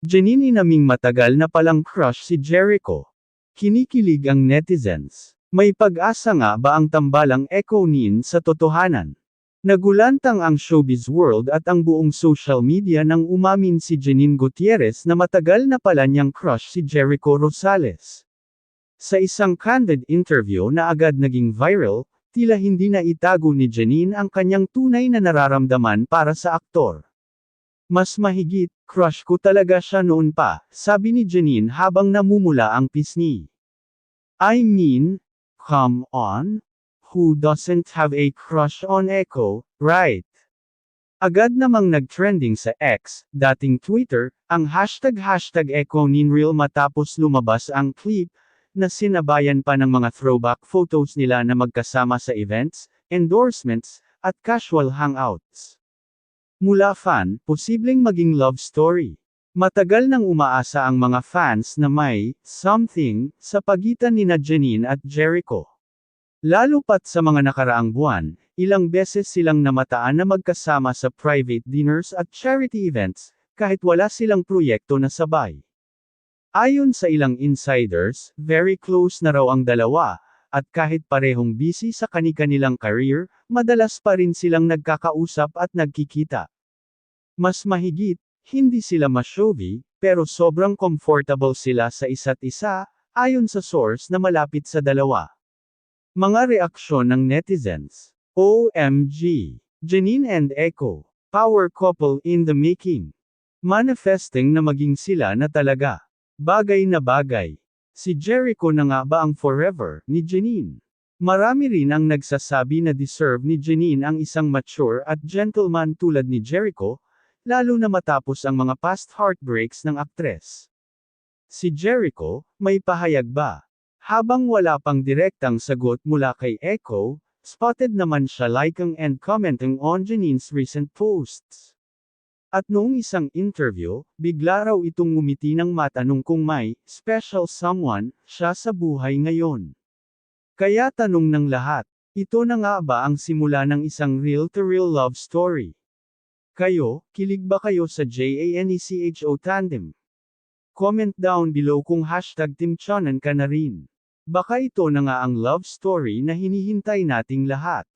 Janine inaming matagal na palang crush si Jericho. Kinikilig ang netizens. May pag-asa nga ba ang tambalang Echo Nin sa totohanan? Nagulantang ang showbiz world at ang buong social media nang umamin si Janine Gutierrez na matagal na pala niyang crush si Jericho Rosales. Sa isang candid interview na agad naging viral, tila hindi na itago ni Janine ang kanyang tunay na nararamdaman para sa aktor. Mas mahigit, crush ko talaga siya noon pa, sabi ni Janine habang namumula ang pisngi. I mean, come on? Who doesn't have a crush on Echo, right? Agad namang nag-trending sa X, dating Twitter, ang hashtag #EchoNinReal matapos lumabas ang clip, na sinabayan pa ng mga throwback photos nila na magkasama sa events, endorsements, at casual hangouts. Mula fan, posibleng maging love story. Matagal nang umaasa ang mga fans na may something sa pagitan nina Janine at Jericho. Lalo pat sa mga nakaraang buwan, ilang beses silang namataan na magkasama sa private dinners at charity events, kahit wala silang proyekto na sabay. Ayon sa ilang insiders, very close na raw ang dalawa, at kahit parehong busy sa kani-kanilang career, madalas pa rin silang nagkakausap at nagkikita. Mas mahigit, hindi sila ma-showby, pero sobrang comfortable sila sa isa't isa, ayon sa source na malapit sa dalawa. Mga reaksyon ng netizens. OMG! Janine and Echo. Power couple in the making. Manifesting na maging sila na talaga. Bagay na bagay. Si Jericho na nga ba ang forever ni Janine? Marami rin ang nagsasabi na deserve ni Janine ang isang mature at gentleman tulad ni Jericho, lalo na matapos ang mga past heartbreaks ng aktres. Si Jericho, may pahayag ba? Habang wala pang direktang sagot mula kay Echo, spotted naman siya liking and commenting on Janine's recent posts. At noong isang interview, bigla raw itong ngumiti ng matanong kung may special someone siya sa buhay ngayon. Kaya tanong ng lahat, ito na nga ba ang simula ng isang real-to-real love story? Kayo, kilig ba kayo sa JANECHO tandem? Comment down below kung #TeamChanan ka na rin. Baka ito na nga ang love story na hinihintay nating lahat.